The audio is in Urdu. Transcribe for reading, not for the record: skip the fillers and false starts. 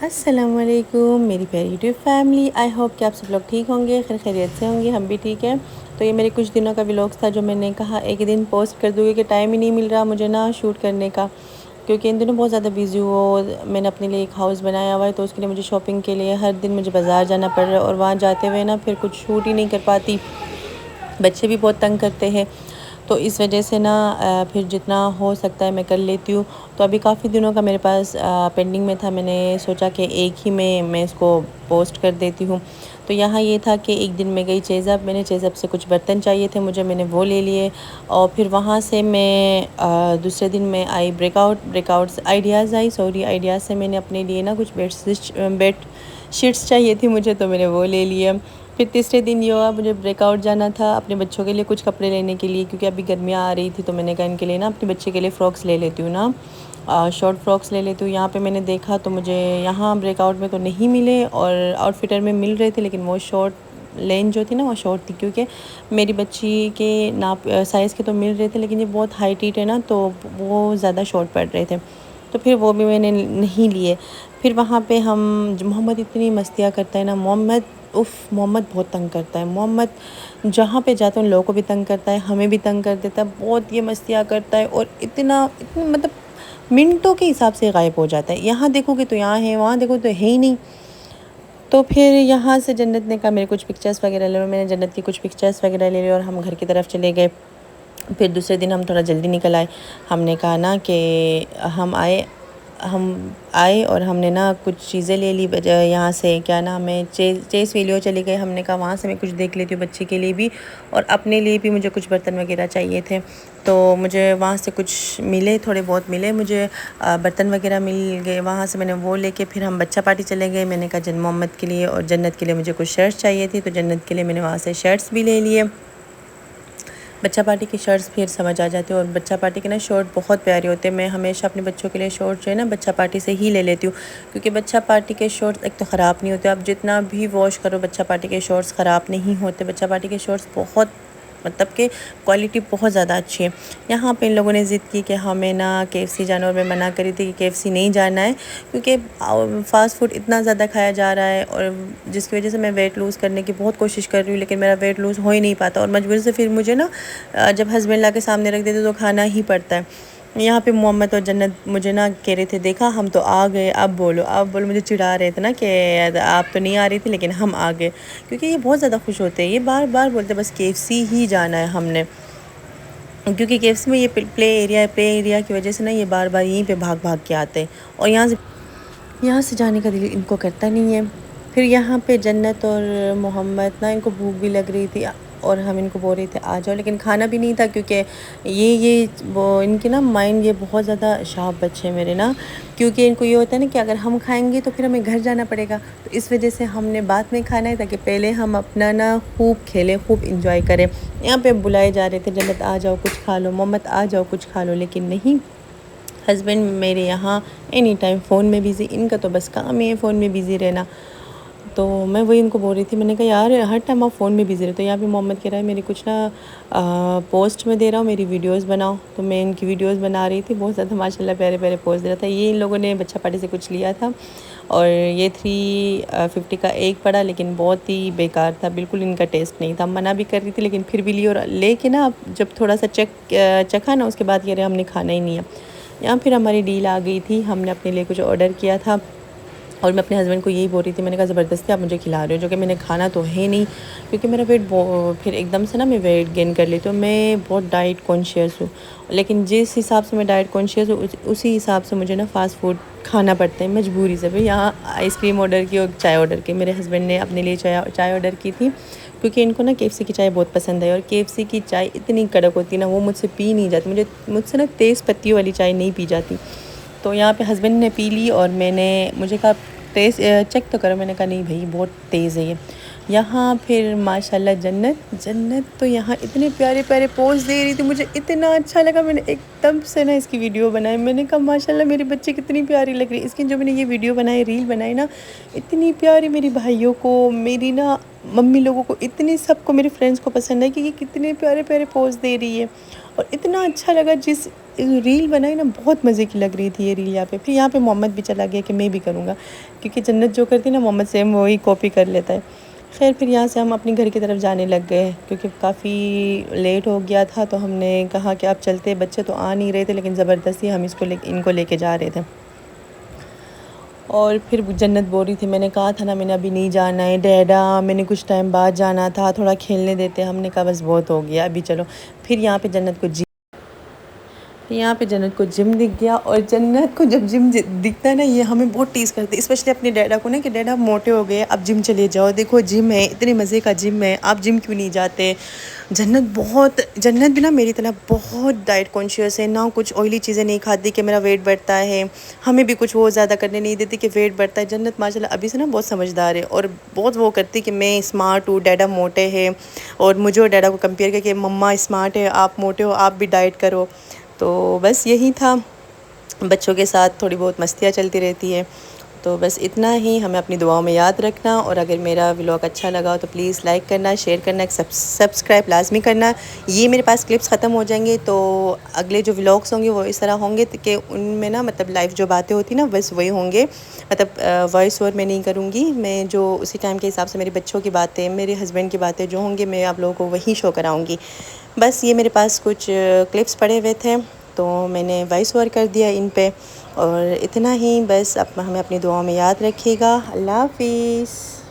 السلام علیکم میری پیاری یوٹیوب فیملی، آئی ہوپ کہ آپ سب لوگ ٹھیک ہوں گے، خیریت سے ہوں گے، ہم بھی ٹھیک ہیں۔ تو یہ میرے کچھ دنوں کا ولاگس تھا جو میں نے کہا ایک دن پوسٹ کر دوں گی کہ ٹائم ہی نہیں مل رہا مجھے نا شوٹ کرنے کا، کیونکہ ان دنوں بہت زیادہ بیزی ہو۔ میں نے اپنے لیے ایک ہاؤس بنایا ہوا ہے، تو اس کے لیے مجھے شاپنگ کے لیے ہر دن مجھے بازار جانا پڑ رہا ہے، اور وہاں جاتے ہوئے نا پھر کچھ شوٹ ہی نہیں کر پاتی، بچے بھی بہت تنگ کرتے ہیں، تو اس وجہ سے نا پھر جتنا ہو سکتا ہے میں کر لیتی ہوں۔ تو ابھی کافی دنوں کا میرے پاس پینڈنگ میں تھا، میں نے سوچا کہ ایک ہی میں اس کو پوسٹ کر دیتی ہوں۔ تو یہاں یہ تھا کہ ایک دن میں گئی چیزب، میں نے چیزب سے کچھ برتن چاہیے تھے مجھے، میں نے وہ لے لیے، اور پھر وہاں سے میں دوسرے دن میں آئی آئیڈیاز سے میں نے اپنے لیے نا کچھ بیڈ شیٹس چاہیے تھی مجھے، تو میں نے وہ لے لیے۔ پھر تیسرے دن یہ ہوا مجھے بریک آؤٹ جانا تھا اپنے بچوں کے لیے کچھ کپڑے لینے کے لیے، کیونکہ ابھی گرمیاں آ رہی تھی، تو میں نے کہا ان کے لیے نا اپنے بچے کے لیے فراکس لے لیتی ہوں نا، شارٹ فراکس لے لیتی ہوں۔ یہاں پہ میں نے دیکھا تو مجھے یہاں بریک آؤٹ میں تو نہیں ملے، اور آؤٹ فٹر میں مل رہے تھے، لیکن وہ شارٹ لین جو تھی نا وہ شارٹ تھی، کیونکہ میری بچی کے ناپ سائز کے تو مل رہے تھے، لیکن یہ بہت ہائٹ ہے نا، تو وہ زیادہ شارٹ پڑ رہے تھے، تو پھر وہ بھی میں نے نہیں لیے۔ پھر وہاں پہ محمد اتنی مستیاں کرتا ہے نا، محمد بہت تنگ کرتا ہے۔ محمد جہاں پہ جاتا ہے ان لوگوں کو بھی تنگ کرتا ہے، ہمیں بھی تنگ کر دیتا ہے، بہت یہ مستیاں کرتا ہے، اور اتنا مطلب منٹوں کے حساب سے غائب ہو جاتا ہے، یہاں دیکھو گے تو یہاں ہے، وہاں دیکھو تو ہے ہی نہیں۔ تو پھر یہاں سے جنت نے کہا میرے کچھ پکچرز وغیرہ لے لو، میں نے جنت کی کچھ پکچرز وغیرہ لے لی، اور ہم گھر کی طرف چلے گئے۔ پھر دوسرے دن ہم تھوڑا جلدی نکل آئے، ہم نے کہا نا کہ ہم آئے اور ہم نے نا کچھ چیزیں لے لی یہاں سے، کیا نام ہے، چیس ویلیو چلی گئے، ہم نے کہا وہاں سے میں کچھ دیکھ لیتی ہوں بچے کے لیے بھی، اور اپنے لیے بھی مجھے کچھ برتن وغیرہ چاہیے تھے، تو مجھے وہاں سے کچھ ملے، تھوڑے بہت ملے مجھے، برتن وغیرہ مل گئے وہاں سے، میں نے وہ لے کے پھر ہم بچہ پارٹی چلے گئے۔ میں نے کہا محمد کے لیے اور جنت کے لیے مجھے کچھ شرٹس چاہیے تھی، تو جنت کے لیے میں نے وہاں سے شرٹس بھی لے لیے۔ بچہ پارٹی کی شرٹس پھر سمجھ آ جاتے ہیں، اور بچہ پارٹی کے نا شارٹ بہت پیارے ہوتے ہیں، میں ہمیشہ اپنے بچوں کے لیے شارٹ جو ہے نا بچہ پارٹی سے ہی لے لیتی ہوں، کیونکہ بچہ پارٹی کے شارٹس ایک تو خراب نہیں ہوتے، آپ جتنا بھی واش کرو بچہ پارٹی کے شارٹس خراب نہیں ہوتے، بچہ پارٹی کے شارٹس بہت مطلب کہ کوالٹی بہت زیادہ اچھی ہے۔ یہاں پہ ان لوگوں نے ضد کی کہ ہمیں نا KFC جانا، اور میں منع کری تھی کہ KFC نہیں جانا ہے، کیونکہ فاسٹ فوڈ اتنا زیادہ کھایا جا رہا ہے، اور جس کی وجہ سے میں ویٹ لوز کرنے کی بہت کوشش کر رہی ہوں، لیکن میرا ویٹ لوز ہو ہی نہیں پاتا، اور مجبوری سے پھر مجھے نا جب ہسبینڈ لا کے سامنے رکھ دیتے تو کھانا ہی پڑتا ہے۔ یہاں پہ محمد اور جنت مجھے نا کہہ رہے تھے دیکھا ہم تو آ گئے، اب بولو مجھے چڑھا رہے تھے نا کہ آپ تو نہیں آ رہی تھی لیکن ہم آ گئے، کیونکہ یہ بہت زیادہ خوش ہوتے ہیں، یہ بار بار بولتے بس KFC ہی جانا ہے ہم نے، کیونکہ KFC میں یہ پلے ایریا کی وجہ سے نا یہ بار بار یہیں پہ بھاگ بھاگ کے آتے ہیں، اور یہاں سے جانے کا دل ان کو کرتا نہیں ہے۔ پھر یہاں پہ جنت اور محمد نا ان کو بھوک بھی لگ رہی تھی، اور ہم ان کو بول رہے تھے آ جاؤ، لیکن کھانا بھی نہیں تھا، کیونکہ وہ ان کے نا مائنڈ یہ بہت زیادہ شارپ بچے ہیں میرے نا، کیونکہ ان کو یہ ہوتا ہے نا کہ اگر ہم کھائیں گے تو پھر ہمیں گھر جانا پڑے گا، تو اس وجہ سے ہم نے بعد میں کھانا ہے تاکہ پہلے ہم اپنا نا خوب کھیلیں، خوب انجوائے کریں۔ یہاں پہ بلائے جا رہے تھے جنت آ جاؤ کچھ کھا لو، محمد آ جاؤ کچھ کھا لو، لیکن نہیں، ہسبینڈ میرے یہاں اینی ٹائم فون میں بزی، ان کا تو بس کام ہی ہے فون میں بزی رہنا۔ تو میں وہی ان کو بول رہی تھی، میں نے کہا یار ہر ٹائم آپ فون میں بزی رہتے ہو، یہاں پہ محمد کہہ رہا ہے میری کچھ نا پوسٹ میں دے رہا ہوں، میری ویڈیوز بناؤ، تو میں ان کی ویڈیوز بنا رہی تھی، بہت زیادہ ماشاء اللہ پیارے پیارے پوسٹ دے رہا تھا۔ یہ ان لوگوں نے بچہ پارٹی سے کچھ لیا تھا، اور یہ 350 کا ایک پڑا، لیکن بہت ہی بیکار تھا، بالکل ان کا ٹیسٹ نہیں تھا، منع بھی کر رہی تھی لیکن پھر بھی لی، اور لے کے نا اب جب تھوڑا سا چکھا نا اس کے بعد کہہ رہے ہم نے کھانا ہی نہیں ہے۔ یہاں پھر ہماری ڈیل آ گئی تھی، ہم نے اپنے لیے کچھ آرڈر کیا تھا، اور میں اپنے ہسبینڈ کو یہی بول رہی تھی، میں نے کہا زبردستی آپ مجھے کھلا رہے ہو، جو کہ میں نے کھانا تو ہے نہیں، کیونکہ میرا ویٹ پھر ایک دم سے نا میں ویٹ گین کر لیتی ہوں، میں بہت ڈائٹ کانشیس ہوں، لیکن جس حساب سے میں ڈائٹ کانشیس ہوں اسی حساب سے مجھے نا فاسٹ فوڈ کھانا پڑتا ہے مجبوری سے۔ بھئی یہاں آئس کریم آرڈر کی اور چائے آرڈر کی، میرے ہسبینڈ نے اپنے لیے چائے آرڈر کی تھی، کیونکہ ان کو نا KFC کی چائے بہت پسند ہے، اور KFC کی چائے اتنی کڑک ہوتی ہے نا وہ مجھ سے پی نہیں جاتی، مجھ سے نا تیز پتیوں والی چائے نہیں پی جاتی۔ تو یہاں پہ ہسبینڈ نے پی لی، اور مجھے کہا ٹیسٹ چیک تو کرو، میں نے کہا نہیں بھائی بہت تیز ہے یہ۔ یہاں پھر ماشاءاللہ جنت تو یہاں اتنے پیارے پیارے پوز دے رہی تھی، مجھے اتنا اچھا لگا، میں نے ایک دم سے نا اس کی ویڈیو بنائی، میں نے کہا ماشاءاللہ میری بچی کتنی پیاری لگ رہی ہے۔ اس کی جو میں نے یہ ویڈیو بنائی، ریل بنائی نا، اتنی پیاری میری بھائیوں کو، میری نا ممی لوگوں کو، اتنی سب کو، میری فرینڈس کو پسند ہے کہ یہ کتنے پیارے پیارے پوز دے رہی ہے، اور اتنا اچھا لگا۔ جس ریل بنائی نا، بہت مزے کی لگ رہی تھی یہ ریل یہاں پہ۔ پھر یہاں پہ محمد بھی چلا گیا کہ میں بھی کروں گا، کیونکہ جنت جو کرتی نا محمد سیم وہی کاپی کر لیتا ہے۔ خیر پھر یہاں سے ہم اپنے گھر کی طرف جانے لگ گئے، کیونکہ کافی لیٹ ہو گیا تھا، تو ہم نے کہا کہ اب چلتے، بچے تو آ نہیں رہے تھے لیکن زبردستی ہم ان کو لے کے جا رہے تھے۔ اور پھر جنت بول رہی تھی، میں نے کہا تھا نا میں نے ابھی نہیں جانا ہے ڈیڈا، میں نے کچھ ٹائم بعد جانا تھا، تھوڑا کھیلنے دیتے۔ ہم نے کہا بس بہت ہو گیا ابھی چلو۔ پھر یہاں پہ جنت کو جم دکھ گیا، اور جنت کو جب جم دکھتا ہے نا، یہ ہمیں بہت ٹیز کرتی ہے، اسپیشلی اپنے ڈیڈا کو نا، کہ ڈیڈا موٹے ہو گئے، اب جم چلے جاؤ، دیکھو جم ہے، اتنے مزے کا جم ہے، آپ جم کیوں نہیں جاتے؟ جنت بھی نا میری طرح بہت ڈائٹ کانشیس ہے، نہ کچھ آئلی چیزیں نہیں کھاتی کہ میرا ویٹ بڑھتا ہے، ہمیں بھی کچھ وہ زیادہ کرنے نہیں دیتی کہ ویٹ بڑھتا ہے۔ جنت ماشاءاللہ ابھی سے نا بہت سمجھدار ہے، اور بہت وہ کرتی کہ میں اسمارٹ ہوں، ڈیڈا موٹے ہیں، اور مجھے اور ڈیڈا کو کمپیئر کر کہ مما اسمارٹ ہے، آپ موٹے ہو، آپ بھی ڈائٹ کرو۔ تو بس یہی تھا، بچوں کے ساتھ تھوڑی بہت مستیاں چلتی رہتی ہے۔ تو بس اتنا ہی، ہمیں اپنی دعاؤں میں یاد رکھنا، اور اگر میرا ولاگ اچھا لگا ہو تو پلیز لائک کرنا، شیئر کرنا، ایک سبسکرائب لازمی کرنا۔ یہ میرے پاس کلپس ختم ہو جائیں گے، تو اگلے جو ولاگس ہوں گے وہ اس طرح ہوں گے کہ ان میں نا مطلب لائف جو باتیں ہوتی نا بس وہی ہوں گے، مطلب وائس اوور میں نہیں کروں گی میں، جو اسی ٹائم کے حساب سے میرے بچوں کی باتیں، میرے ہسبینڈ کی باتیں جو ہوں گے، میں آپ لوگوں کو وہی شو کراؤں گی۔ بس یہ میرے پاس کچھ کلپس پڑے ہوئے تھے، تو میں نے وائس اوور کر دیا ان پہ، اور اتنا ہی بس، اب ہمیں اپنی دعاؤں میں یاد رکھیے گا۔ اللہ حافظ۔